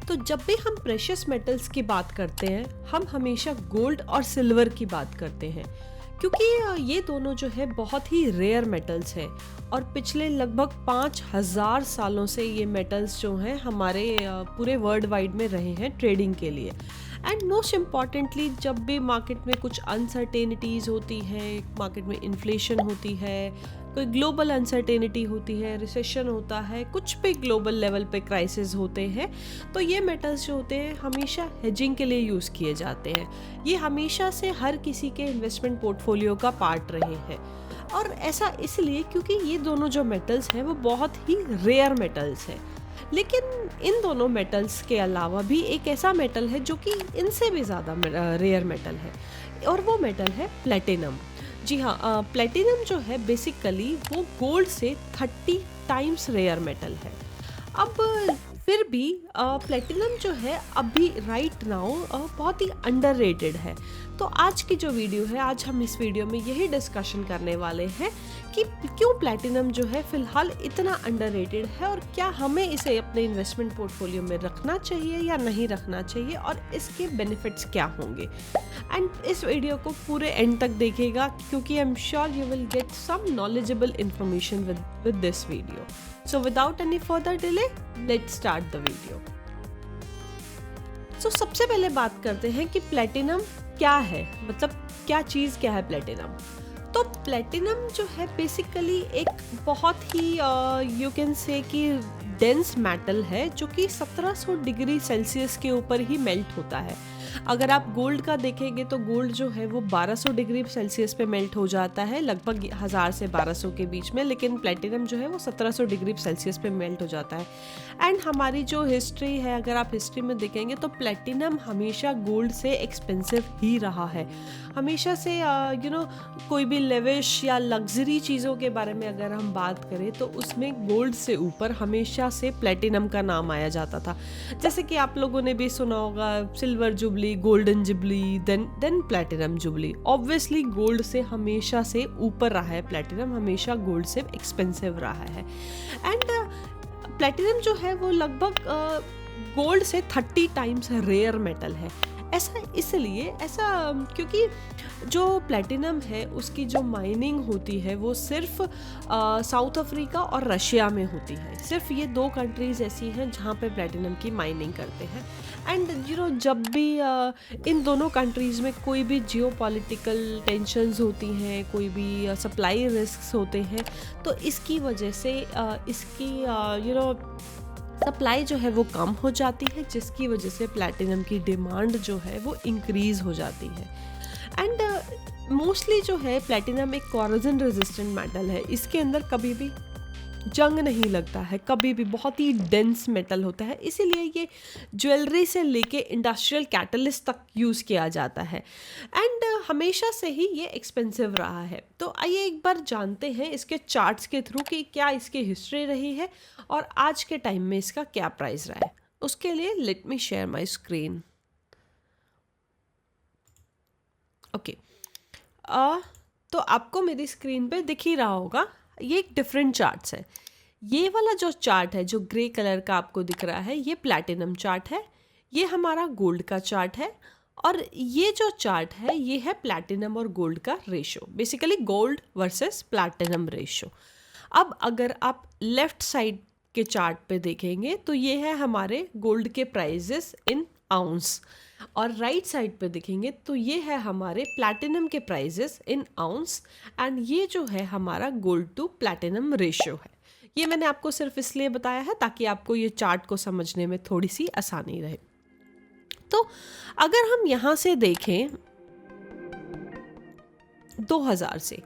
तो जब भी हम प्रेशियस मेटल्स की बात करते हैं हम हमेशा गोल्ड और सिल्वर की बात करते हैं, क्योंकि ये दोनों जो है बहुत ही रेयर मेटल्स हैं और पिछले लगभग 5000 सालों से ये मेटल्स जो हैं हमारे पूरे वर्ल्ड वाइड में रहे हैं ट्रेडिंग के लिए। एंड मोस्ट इम्पॉर्टेंटली जब भी मार्केट में कुछ अनसर्टेनिटीज़ होती हैं, मार्केट में इन्फ्लेशन होती है, कोई ग्लोबल अनसर्टेनिटी होती है, रिसेशन होता है, कुछ भी ग्लोबल लेवल पे क्राइसिस होते हैं, तो ये मेटल्स जो होते हैं हमेशा हेजिंग के लिए यूज़ किए जाते हैं। ये हमेशा से हर किसी के इन्वेस्टमेंट पोर्टफोलियो का पार्ट रहे हैं और ऐसा इसलिए क्योंकि ये दोनों जो मेटल्स हैं वो बहुत ही रेयर मेटल्स हैं। लेकिन इन दोनों मेटल्स के अलावा भी एक ऐसा मेटल है जो कि इनसे भी ज़्यादा रेयर मेटल है और वो मेटल है प्लेटिनम। जी हाँ, प्लेटिनम जो है बेसिकली वो गोल्ड से 30 टाइम्स रेयर मेटल है। अब फिर भी प्लेटिनम जो है अभी राइट नाउ बहुत ही अंडररेटेड है। तो आज की जो वीडियो है, आज हम इस वीडियो में यही डिस्कशन करने वाले हैं कि क्यों प्लेटिनम जो है फिलहाल इतना अंडररेटेड है और क्या हमें इसे अपने इन्वेस्टमेंट पोर्टफोलियो में रखना चाहिए या नहीं रखना चाहिए और इसके बेनिफिट्स क्या होंगे। एंड इस वीडियो को पूरे एंड तक देखिएगा क्योंकि I am sure you will get some knowledgeable information with this video. So without any further delay, let's start the video. So सबसे पहले बात करते हैं कि प्लेटिनम क्या है, मतलब क्या है प्लेटिनम। तो प्लेटिनम जो है बेसिकली एक बहुत ही यू कैन से कि डेंस मेटल है जो कि 1700 डिग्री सेल्सियस के ऊपर ही मेल्ट होता है। अगर आप गोल्ड का देखेंगे तो गोल्ड जो है वो 1200 डिग्री सेल्सियस पे मेल्ट हो जाता है, लगभग 1000 से 1200 के बीच में, लेकिन प्लेटिनम जो है वो 1700 डिग्री सेल्सियस पे मेल्ट हो जाता है। एंड हमारी जो हिस्ट्री है, अगर आप हिस्ट्री में देखेंगे तो प्लेटिनम हमेशा गोल्ड से एक्सपेंसिव ही रहा है। हमेशा से कोई भी लेविश या लग्जरी चीज़ों के बारे में अगर हम बात करें तो उसमें गोल्ड से ऊपर हमेशा से प्लेटिनम का नाम आया जाता था। जैसे कि आप लोगों ने भी सुना होगा silver jubilee, golden jubilee, then platinum jubilee. Obviously gold से हमेशा से ऊपर रहा है, प्लेटिनम हमेशा गोल्ड से एक्सपेंसिव रहा है। एंड प्लेटिनम जो है वो लगभग गोल्ड से 30 टाइम्स रेयर मेटल है। ऐसा इसलिए क्योंकि जो प्लेटिनम है उसकी जो माइनिंग होती है वो सिर्फ साउथ अफ्रीका और रशिया में होती है। सिर्फ ये 2 कंट्रीज़ ऐसी हैं जहाँ पे प्लेटिनम की माइनिंग करते हैं। एंड जब भी इन दोनों कंट्रीज़ में कोई भी जियोपॉलिटिकल टेंशन्स होती हैं, कोई भी सप्लाई रिस्क्स होते हैं, तो इसकी वजह से इसकी सप्लाई जो है वो कम हो जाती है, जिसकी वजह से प्लैटिनम की डिमांड जो है वो इंक्रीज हो जाती है। एंड मोस्टली जो है प्लैटिनम एक कॉरोजन रेजिस्टेंट मेटल है। इसके अंदर कभी भी जंग नहीं लगता है, कभी भी बहुत ही डेंस मेटल होता है, इसीलिए ये ज्वेलरी से लेके इंडस्ट्रियल कैटलिस्ट तक यूज़ किया जाता है। एंड हमेशा से ही ये एक्सपेंसिव रहा है। तो आइए एक बार जानते हैं इसके चार्ट्स के थ्रू कि क्या इसकी हिस्ट्री रही है और आज के टाइम में इसका क्या प्राइस रहा है। उसके लिए let me share my screen. Okay, तो आपको मेरी स्क्रीन पे दिख ही रहा होगा, ये एक डिफरेंट चार्ट्स है। ये वाला जो चार्ट है जो ग्रे कलर का आपको दिख रहा है ये प्लैटिनम चार्ट है, ये हमारा गोल्ड का चार्ट है और ये जो चार्ट है ये है प्लैटिनम और गोल्ड का ratio, basically gold versus platinum ratio. अब अगर आप लेफ्ट साइड के चार्ट पे देखेंगे तो ये है हमारे गोल्ड के प्राइजेस इन आउंस और राइट साइड पे देखेंगे तो ये है हमारे प्लैटिनम के प्राइजेस इन आउंस एंड ये जो है हमारा गोल्ड टू प्लैटिनम रेशियो है। ये मैंने आपको सिर्फ इसलिए बताया है ताकि आपको ये चार्ट को समझने में थोड़ी सी आसानी रहे। तो अगर हम यहाँ से देखें 2000 से,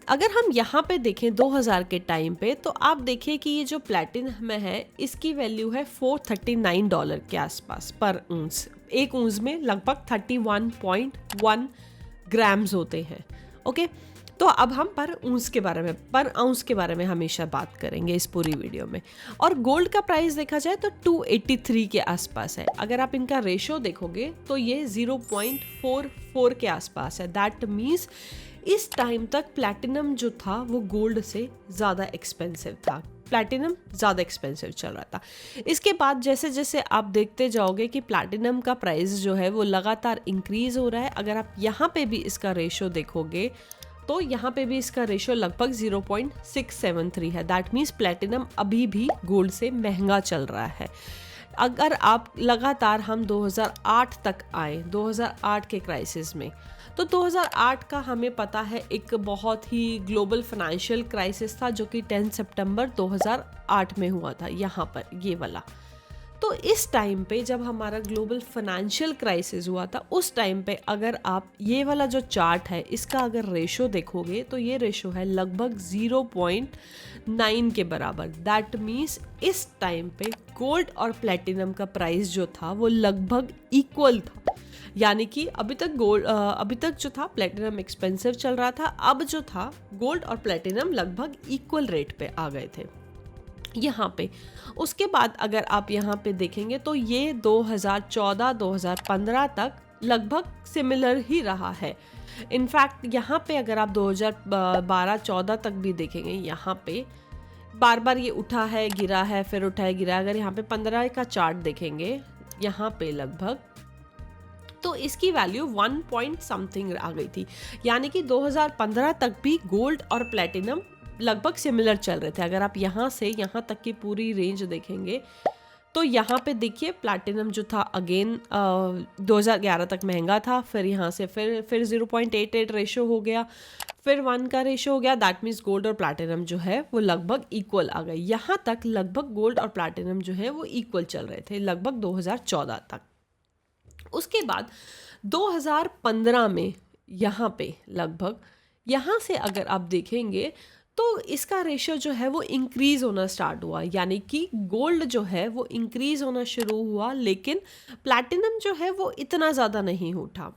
अगर हम यहाँ पे देखें 2000 के टाइम पे, तो आप देखिए कि ये जो प्लैटिनम है इसकी वैल्यू है $439 के आसपास पर ऊंस। एक ऊंस में लगभग 31.1 ग्राम्स होते हैं। ओके, तो अब हम पर आउंस के बारे में हमेशा बात करेंगे इस पूरी वीडियो में। और गोल्ड का प्राइस देखा जाए तो 283 के आसपास है। अगर आप इनका रेशो देखोगे तो ये 0.44 के आसपास है। दैट मीन्स इस टाइम तक प्लैटिनम जो था वो गोल्ड से ज़्यादा एक्सपेंसिव था। प्लैटिनम ज़्यादा एक्सपेंसिव चल रहा था। इसके बाद जैसे जैसे आप देखते जाओगे कि प्लैटिनम का प्राइस जो है वो लगातार इंक्रीज़ हो रहा है। अगर आप यहाँ पे भी इसका रेशो देखोगे तो यहाँ पे भी इसका रेशो लगभग 0.673 है। दैट मीन्स प्लैटिनम अभी भी गोल्ड से महंगा चल रहा है। अगर आप लगातार हम 2008 तक आए, 2008 के क्राइसिस में, तो 2008 का हमें पता है एक बहुत ही ग्लोबल फाइनेंशियल क्राइसिस था जो कि 10 सितंबर 2008 में हुआ था, यहाँ पर ये वाला। तो इस टाइम पे जब हमारा ग्लोबल फाइनेंशियल क्राइसिस हुआ था, उस टाइम पे अगर आप ये वाला जो चार्ट है इसका अगर रेशो देखोगे तो ये रेशो है लगभग 0.9 के बराबर। दैट मीन्स इस टाइम पे गोल्ड और प्लैटिनम का प्राइस जो था वो लगभग इक्वल था। यानी कि अभी तक जो था प्लैटिनम एक्सपेंसिव चल रहा था, अब जो था गोल्ड और प्लैटिनम लगभग इक्वल रेट पे आ गए थे यहाँ पे। उसके बाद अगर आप यहाँ पे देखेंगे तो ये 2014-2015 तक लगभग सिमिलर ही रहा है। इनफैक्ट यहाँ पे अगर आप 2012-14 तक भी देखेंगे, यहाँ पे बार बार ये उठा है गिरा है फिर उठा है गिरा। अगर यहाँ पे 15 का चार्ट देखेंगे यहाँ पे लगभग, तो इसकी वैल्यू 1 पॉइंट समथिंग आ गई थी। यानी कि 2015 तक भी गोल्ड और प्लैटिनम लगभग सिमिलर चल रहे थे। अगर आप यहाँ से यहाँ तक की पूरी रेंज देखेंगे तो यहाँ पे देखिए प्लैटिनम जो था अगेन 2011 तक महंगा था, फिर यहाँ से फिर 0.88 रेशो हो गया, फिर 1 का रेशो हो गया। दैट मीन्स गोल्ड और प्लैटिनम जो है वो लगभग इक्वल आ गए। यहाँ तक लगभग गोल्ड और प्लैटिनम जो है वो इक्वल चल रहे थे लगभग 2014 तक। उसके बाद 2015 में यहाँ पे लगभग, यहाँ से अगर आप देखेंगे तो इसका रेशियो जो है वो इंक्रीज़ होना स्टार्ट हुआ। यानी कि गोल्ड जो है वो इंक्रीज़ होना शुरू हुआ, लेकिन प्लैटिनम जो है वो इतना ज़्यादा नहीं उठा।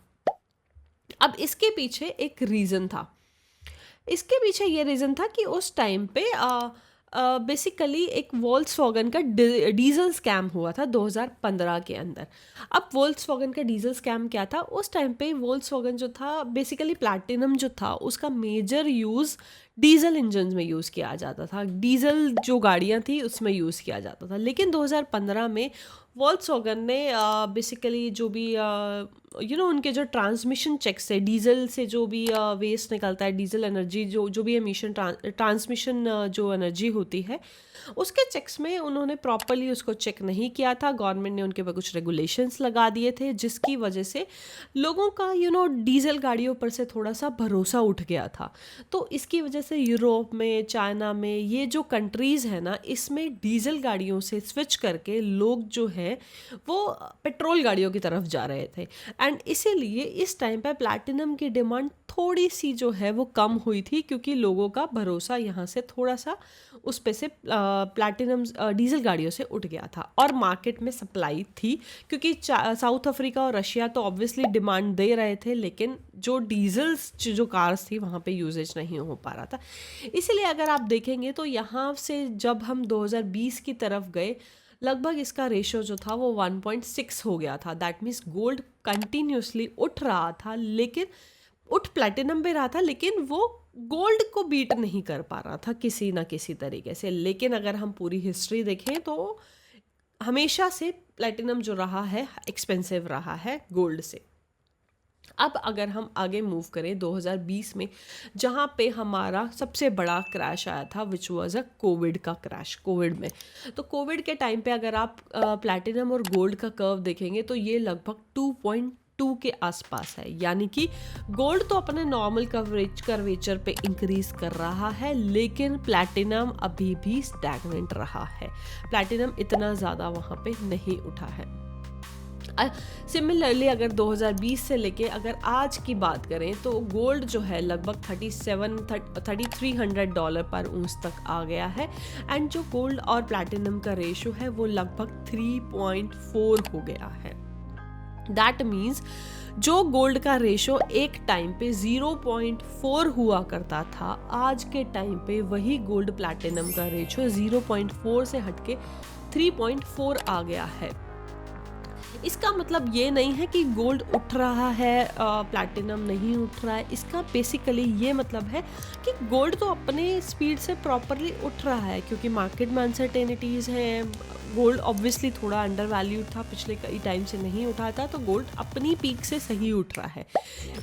अब इसके पीछे एक रीज़न था। इसके पीछे ये रीज़न था कि उस टाइम पे बेसिकली एक वोल्क्सवैगन का डीजल स्कैम हुआ था 2015 के अंदर। अब वोल्क्सवैगन का डीजल स्कैम क्या था, उस टाइम पे वोल्क्सवैगन जो था बेसिकली प्लैटिनम जो था उसका मेजर यूज़ डीजल इंजन में यूज़ किया जाता था, डीजल जो गाड़ियाँ थी उसमें यूज़ किया जाता था। लेकिन 2015 में वोल्क्सवैगन ने बेसिकली जो भी उनके जो ट्रांसमिशन चेक्स है, डीजल से जो भी वेस्ट निकलता है, डीजल एनर्जी जो भी एमिशन ट्रांसमिशन जो एनर्जी होती है उसके चेक्स में उन्होंने प्रॉपरली उसको चेक नहीं किया था। गवर्नमेंट ने उनके ऊपर कुछ रेगुलेशंस लगा दिए थे जिसकी वजह से लोगों का डीजल गाड़ियों पर से थोड़ा सा भरोसा उठ गया था। तो इसकी वजह से यूरोप में, चाइना में, ये जो कंट्रीज़ है ना, इसमें डीजल गाड़ियों से स्विच करके लोग जो है वो पेट्रोल गाड़ियों की तरफ जा रहे थे। एंड इसीलिए इस टाइम पर प्लैटिनम की डिमांड थोड़ी सी जो है वो कम हुई थी, क्योंकि लोगों का भरोसा यहाँ से थोड़ा सा उस पे से प्लैटिनम डीजल गाड़ियों से उठ गया था। और मार्केट में सप्लाई थी, क्योंकि साउथ अफ्रीका और रशिया तो ऑब्वियसली डिमांड दे रहे थे, लेकिन जो डीजल्स जो कार्स थी वहाँ पे यूजेज नहीं हो पा रहा था। इसीलिए अगर आप देखेंगे तो यहाँ से जब हम 2020 की तरफ गए, लगभग इसका रेशो जो था वो 1.6 हो गया था। दैट मीन्स गोल्ड कंटिन्यूसली उठ रहा था, लेकिन उठ प्लैटिनम पे रहा था, लेकिन वो गोल्ड को बीट नहीं कर पा रहा था किसी ना किसी तरीके से। लेकिन अगर हम पूरी हिस्ट्री देखें तो हमेशा से प्लैटिनम जो रहा है एक्सपेंसिव रहा है गोल्ड से। अब अगर हम आगे मूव करें 2020 में, जहाँ पे हमारा सबसे बड़ा क्रैश आया था विच वाज अ कोविड का क्रैश। कोविड में तो कोविड के टाइम पे अगर आप प्लैटिनम और गोल्ड का कर्व देखेंगे तो ये लगभग 2.2 के आसपास है। यानी कि गोल्ड तो अपने नॉर्मल कर्वेचर पे इंक्रीज कर रहा है, लेकिन प्लैटिनम अभी भी स्टैग्नेंट रहा है। प्लैटिनम इतना ज़्यादा वहाँ पे नहीं उठा है। सिमिलरली अगर 2020 से लेके अगर आज की बात करें तो गोल्ड जो है लगभग $3,300 पर ऊंस तक आ गया है। एंड जो गोल्ड और प्लैटिनम का रेशो है वो लगभग 3.4 हो गया है। दैट मीन्स जो गोल्ड का रेशो एक टाइम पे 0.4 हुआ करता था, आज के टाइम पे वही गोल्ड प्लैटिनम का रेशो 0.4 से हटके 3.4 आ गया है। इसका मतलब ये नहीं है कि गोल्ड उठ रहा है, प्लैटिनम नहीं उठ रहा है। इसका बेसिकली ये मतलब है कि गोल्ड तो अपने स्पीड से प्रॉपरली उठ रहा है, क्योंकि मार्केट में अनसर्टेनिटीज़ हैं। गोल्ड ऑब्वियसली थोड़ा अंडर वैल्यूड था, पिछले कई टाइम से नहीं उठा था, तो गोल्ड अपनी पीक से सही उठ रहा है।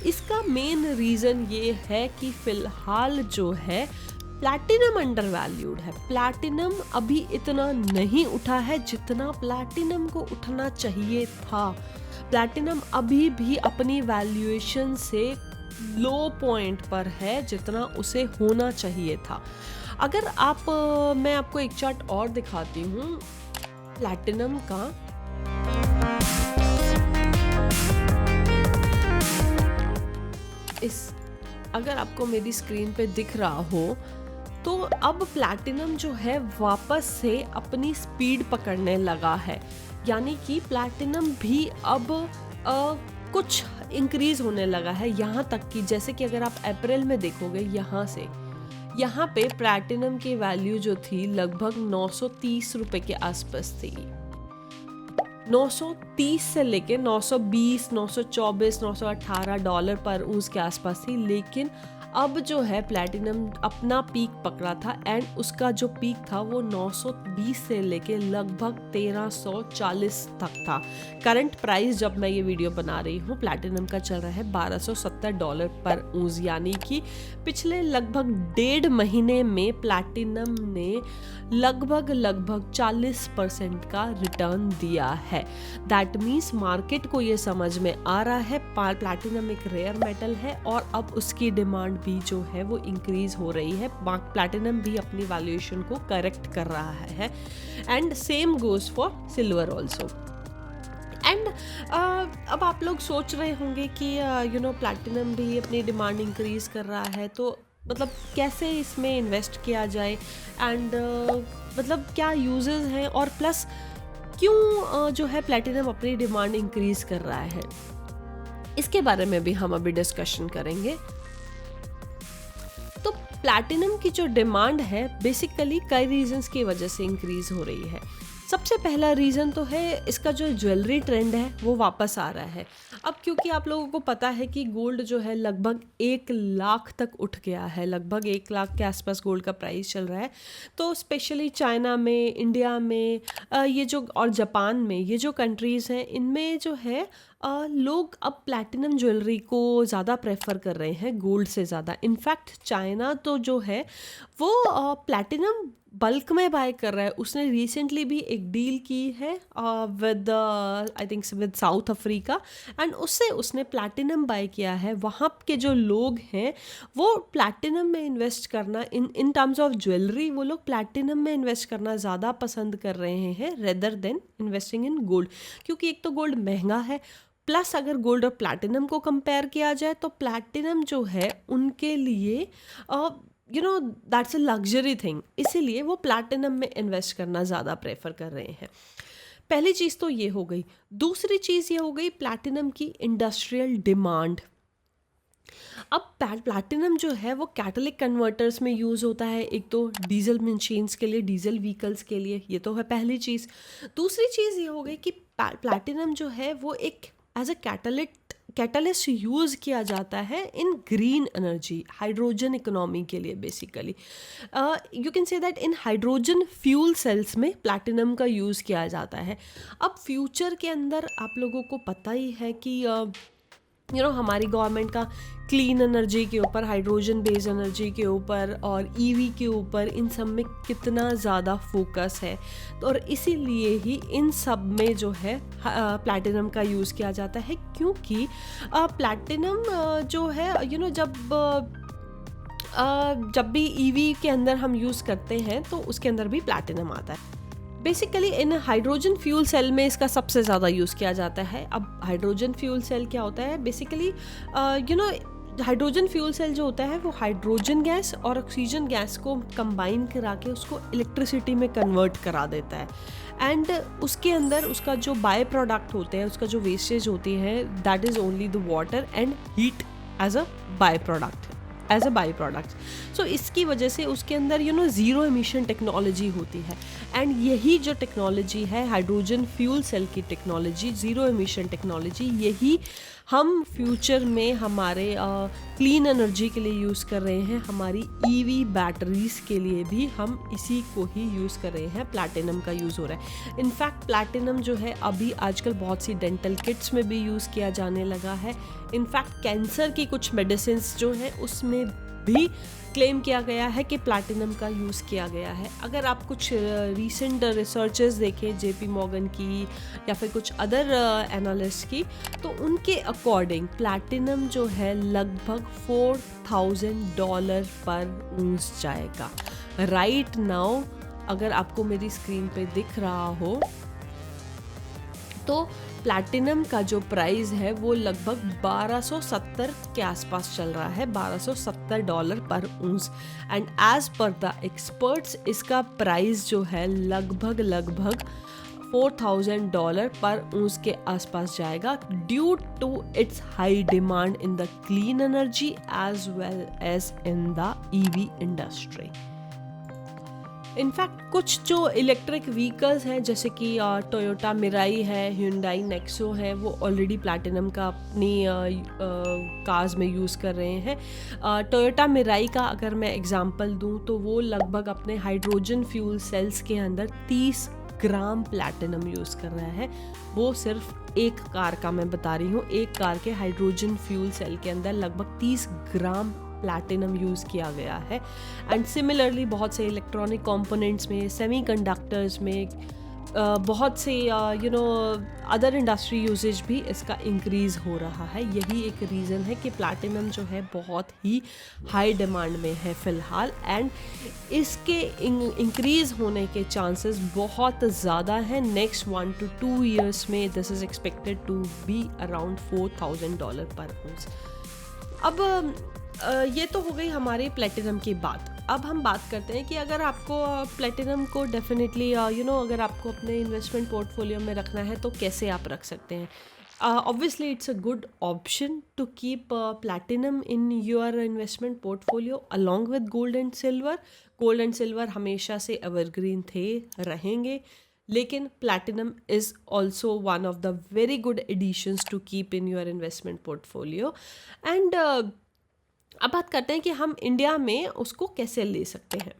इसका मेन रीज़न ये है कि फ़िलहाल जो है प्लैटिनम अंडर वैल्यूड है। प्लैटिनम अभी इतना नहीं उठा है जितना प्लैटिनम को उठना चाहिए था। प्लैटिनम अभी भी अपनी वैल्यूएशन से लो पॉइंट पर है जितना उसे होना चाहिए था। अगर आप मैं आपको एक चार्ट और दिखाती हूँ प्लैटिनम का। अगर आपको मेरी स्क्रीन पे दिख रहा हो तो अब प्लैटिनम जो है वापस से अपनी स्पीड पकड़ने लगा है, यानी कि प्लैटिनम भी अब कुछ इंक्रीज होने लगा है। यहाँ तक कि जैसे कि अगर आप अप्रैल में देखोगे, यहाँ पे प्लैटिनम की वैल्यू जो थी लगभग 930 रुपए के आसपास थी। 930 से लेके 920, 924, 918 डॉलर पर ऊंस के आसपास थी। लेकिन अब जो है प्लैटिनम अपना पीक पकड़ा था, एंड उसका जो पीक था वो 920 से लेके लगभग 1340 तक था। करंट प्राइस जब मैं ये वीडियो बना रही हूँ प्लैटिनम का चल रहा है 1270 डॉलर पर ऊंस, यानी कि पिछले लगभग 1.5 महीने में प्लैटिनम ने लगभग 40% का रिटर्न दिया है। दैट मीन्स मार्केट को ये समझ में आ रहा है प्लैटिनम एक रेयर मेटल है और अब उसकी डिमांड भी जो है वो इंक्रीज हो रही है। प्लैटिनम भी अपनी वैल्यूएशन को करेक्ट कर रहा है, and same goes for silver also. And अब आप लोग सोच रहे होंगे कि प्लैटिनम भी अपनी डिमांड इंक्रीज कर रहा है, तो मतलब कैसे इसमें इन्वेस्ट किया जाए, एंड मतलब क्या यूजेस हैं, और प्लस क्यों जो है प्लैटिनम अपनी डिमांड इंक्रीज कर रहा है, इसके बारे में भी हम अभी डिस्कशन करेंगे। तो प्लैटिनम की जो डिमांड है बेसिकली कई रीजंस की वजह से इंक्रीज हो रही है। सबसे पहला रीज़न तो है इसका जो ज्वेलरी ट्रेंड है वो वापस आ रहा है। अब क्योंकि आप लोगों को पता है कि गोल्ड जो है लगभग 1 लाख तक उठ गया है, लगभग 1 लाख के आसपास गोल्ड का प्राइस चल रहा है। तो स्पेशली चाइना में, इंडिया में, ये जो और जापान में, ये जो कंट्रीज़ हैं इनमें जो है लोग अब प्लैटिनम ज्वेलरी को ज़्यादा प्रेफर कर रहे हैं गोल्ड से ज़्यादा। इनफैक्ट चाइना तो जो है वो प्लैटिनम बल्क में बाय कर रहा है। उसने रिसेंटली भी एक डील की है with I think with south Africa, and उससे उसने प्लैटिनम बाय किया है। वहाँ के जो लोग हैं वो प्लैटिनम में इन्वेस्ट करना इन टर्म्स ऑफ ज्वेलरी, वो लोग प्लैटिनम में इन्वेस्ट करना ज़्यादा पसंद कर रहे हैं rather than investing in gold. क्योंकि एक तो गोल्ड महंगा है, प्लस अगर गोल्ड और प्लैटिनम को कंपेयर किया जाए तो प्लैटिनम जो है उनके लिए दैट्स अ लग्जरी थिंग, इसीलिए वो प्लैटिनम में इन्वेस्ट करना ज़्यादा प्रेफर कर रहे हैं। पहली चीज़ तो ये हो गई। दूसरी चीज़ ये हो गई प्लैटिनम की इंडस्ट्रियल डिमांड। अब प्लैटिनम जो है वो कैटलिक कन्वर्टर्स में यूज़ होता है, एक तो डीजल मशीन्स के लिए, डीजल व्हीकल्स के लिए, ये तो है पहली चीज़। दूसरी चीज़ ये हो गई कि प्लैटिनम जो है वो एक एज अ कैटलिस्ट यूज़ किया जाता है इन ग्रीन एनर्जी, हाइड्रोजन इकोनॉमी के लिए। Basically you can say that in hydrogen fuel cells में प्लैटिनम का यूज़ किया जाता है। अब फ्यूचर के अंदर आप लोगों को पता ही है कि हमारी गवर्नमेंट का क्लीन एनर्जी के ऊपर, हाइड्रोजन बेस्ड एनर्जी के ऊपर और ईवी के ऊपर, इन सब में कितना ज़्यादा फोकस है। तो और इसीलिए ही इन सब में जो है प्लैटिनम का यूज़ किया जाता है, क्योंकि प्लैटिनम जो है जब भी ईवी के अंदर हम यूज़ करते हैं तो उसके अंदर भी प्लैटिनम आता है। बेसिकली इन हाइड्रोजन फ्यूल सेल में इसका सबसे ज़्यादा यूज़ किया जाता है। अब हाइड्रोजन फ्यूल सेल क्या होता है? बेसिकली हाइड्रोजन फ्यूल सेल जो होता है वो हाइड्रोजन गैस और ऑक्सीजन गैस को कंबाइन करा के उसको इलेक्ट्रिसिटी में कन्वर्ट करा देता है, एंड उसके अंदर उसका जो बाय प्रोडक्ट होते हैं, उसका जो वेस्टेज होती है, that is only the water and heat as a byproduct. As a byproduct. So इसकी वजह से उसके अंदर ज़ीरो एमिशन टेक्नोलॉजी होती है, एंड यही जो टेक्नोलॉजी है हाइड्रोजन फ्यूल सेल की टेक्नोलॉजी, ज़ीरो एमिशन टेक्नोलॉजी, यही हम फ्यूचर में हमारे क्लीन एनर्जी के लिए यूज़ कर रहे हैं। हमारी ईवी बैटरीज के लिए भी हम इसी को ही यूज़ कर रहे हैं, प्लैटिनम का यूज़ हो रहा है। इनफैक्ट प्लैटिनम जो है अभी आजकल बहुत सी डेंटल किट्स में भी यूज़ किया जाने लगा है। इनफैक्ट कैंसर की कुछ मेडिसिन जो हैं उसमें भी क्लेम किया गया है कि प्लैटिनम का यूज़ किया गया है। अगर आप कुछ रीसेंट रिसर्चेस देखें जेपी मॉर्गन की या फिर कुछ अदर एनालिस्ट की, तो उनके अकॉर्डिंग प्लैटिनम जो है लगभग $4,000 पर ऊंच जाएगा राइट नाउ। अगर आपको मेरी स्क्रीन पे दिख रहा हो तो प्लैटिनम का जो प्राइस है वो लगभग 1270 के आसपास चल रहा है, $1270 पर ounce. And as per the experts इसका प्राइस जो है लगभग $4,000 पर ऊंस के आसपास जाएगा, due to its high demand in the clean energy as well as in the EV industry. In fact कुछ जो इलेक्ट्रिक व्हीकल्स हैं जैसे कि टोयोटा मिराई है, ह्यूंडई नेक्सो है, वो ऑलरेडी प्लैटिनम का अपनी कार्स में यूज़ कर रहे हैं। टोयोटा मिराई का अगर मैं एग्जांपल दूं तो वो लगभग अपने हाइड्रोजन फ्यूल सेल्स के अंदर 30 ग्राम प्लैटिनम यूज़ कर रहा है। वो सिर्फ एक कार का मैं बता रही हूँ, एक कार के हाइड्रोजन फ्यूल सेल के अंदर लगभग 30 ग्राम प्लैटिनम यूज़ किया गया है। एंड सिमिलरली बहुत से इलेक्ट्रॉनिक कंपोनेंट्स में, सेमीकंडक्टर्स में, बहुत से अदर इंडस्ट्री यूजेज भी इसका इंक्रीज़ हो रहा है। यही एक रीज़न है कि प्लैटिनम जो है बहुत ही हाई डिमांड में है फ़िलहाल, एंड इसके इंक्रीज़ होने के चांसेस बहुत ज़्यादा हैं। नेक्स्ट 1 to 2 years में this is expected to be around $4,000 पर आउंस। अब ये तो हो गई हमारी प्लेटिनम की बात। अब हम बात करते हैं कि अगर आपको प्लेटिनम को डेफिनेटली अगर आपको अपने इन्वेस्टमेंट पोर्टफोलियो में रखना है तो कैसे आप रख सकते हैं। Obviously it's a good option to keep platinum in your investment portfolio along with gold and silver. Gold and silver हमेशा से एवरग्रीन थे, रहेंगे, लेकिन platinum is also one of the very good additions to keep in your investment portfolio. And अब बात करते हैं कि हम इंडिया में उसको कैसे ले सकते हैं।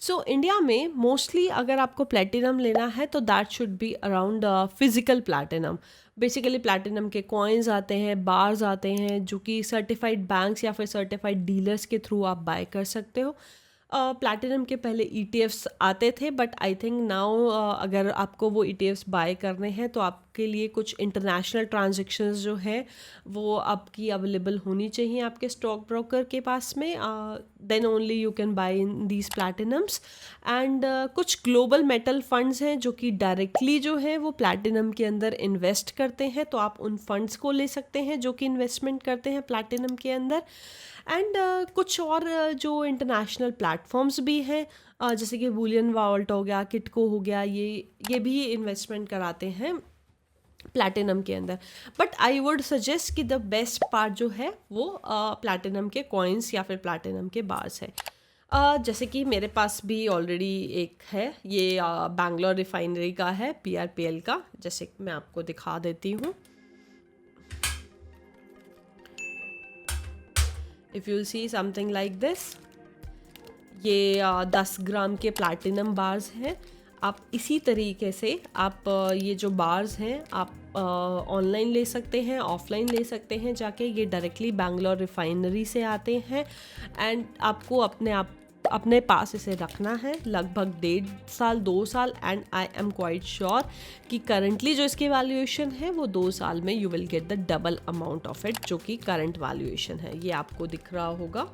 सो इंडिया में मोस्टली अगर आपको प्लैटिनम लेना है तो that should be around physical platinum. Basically platinum के कॉइन्स आते हैं, बार्स आते हैं, जो कि सर्टिफाइड बैंक्स या फिर सर्टिफाइड डीलर्स के थ्रू आप बाय कर सकते हो। प्लैटिनम के पहले ETFs आते थे, बट आई थिंक नाउ अगर आपको वो ETFs बाय करने हैं तो आपके लिए कुछ इंटरनेशनल ट्रांजैक्शंस जो है वो आपकी अवेलेबल होनी चाहिए आपके स्टॉक ब्रोकर के पास में, then only you can buy in these platinums. And कुछ ग्लोबल मेटल फंड्स हैं जो कि डायरेक्टली जो है वो प्लैटिनम के अंदर इन्वेस्ट करते हैं, तो आप उन फंड्स को ले सकते हैं जो कि इन्वेस्टमेंट करते हैं प्लैटिनम के अंदर। एंड कुछ और जो इंटरनेशनल प्लेटफॉर्म्स भी हैं, जैसे कि बुलियन वॉल्ट हो गया, किटको हो गया, ये भी इन्वेस्टमेंट कराते हैं प्लैटिनम के अंदर। बट आई वुड सजेस्ट कि द बेस्ट पार्ट जो है वो प्लैटिनम के कॉइन्स या फिर प्लैटिनम के बार्स है। जैसे कि मेरे पास भी ऑलरेडी एक है, ये बैंगलोर रिफाइनरी का है, PRPL का, जैसे मैं आपको दिखा देती हूँ। If you'll see something like this, ये 10 ग्राम के प्लैटिनम बार्स हैं। आप इसी तरीके से आप ये जो बार्स हैं आप ऑनलाइन ले सकते हैं, ऑफलाइन ले सकते हैं जाके। ये डायरेक्टली बैंगलोर रिफाइनरी से आते हैं, एंड आपको अपने पास इसे रखना है लगभग 1.5 साल 2 साल। And I am quite sure कि करंटली जो इसकी वैल्यूएशन है वो 2 साल में you will get the double amount of it, जो कि करंट वैल्यूएशन है। ये आपको दिख रहा होगा।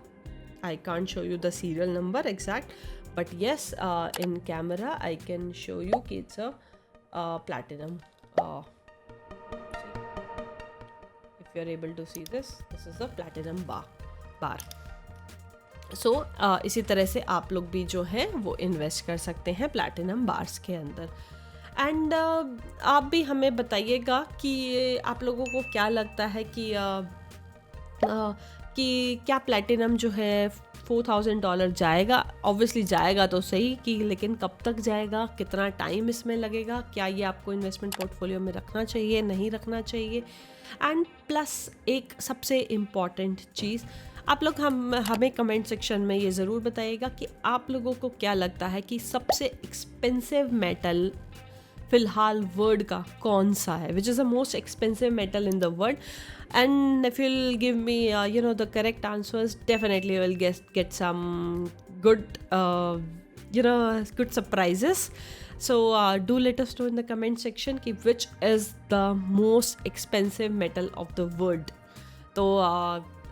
I can't show you the serial number exact, but yes in camera I can show you कि it's a platinum. If you are able to see this is a platinum bar. So इसी तरह से आप लोग भी जो है वो इन्वेस्ट कर सकते हैं प्लैटिनम बार्स के अंदर। एंड आप भी हमें बताइएगा कि आप लोगों को क्या लगता है कि कि क्या प्लैटिनम जो है $4,000 जाएगा। ऑब्वियसली जाएगा तो सही कि, लेकिन कब तक जाएगा, कितना टाइम इसमें लगेगा, क्या ये आपको इन्वेस्टमेंट पोर्टफोलियो में रखना चाहिए, नहीं रखना चाहिए। एंड प्लस एक सबसे इम्पॉर्टेंट चीज़, आप लोग हमें कमेंट सेक्शन में ये ज़रूर बताइएगा कि आप लोगों को क्या लगता है कि सबसे एक्सपेंसिव मेटल फिलहाल वर्ल्ड का कौन सा है, which is the most expensive metal in the world. And if you'll give me the correct answers, definitely I will get some good good surprises. So do let us know in the comment section कि which is the most expensive metal of the world. तो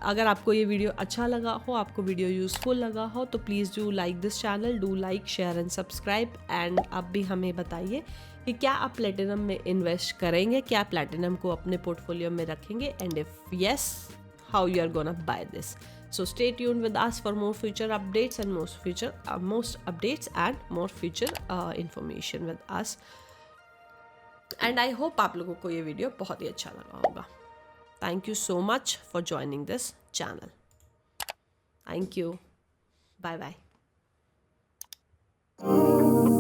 अगर आपको ये video अच्छा लगा हो, आपको video useful लगा हो, तो please do like this channel, do like, share and subscribe. And आप भी हमें बताइए कि क्या आप प्लैटिनम में इन्वेस्ट करेंगे, क्या प्लैटिनम को अपने पोर्टफोलियो में रखेंगे, and if yes, how you are gonna buy this. So stay tuned with us for more future updates and most updates and more future information with us. And I hope आप लोगों को ये video बहुत ही अच्छा लगा होगा। Thank you so much for joining this channel. Thank you. Bye bye.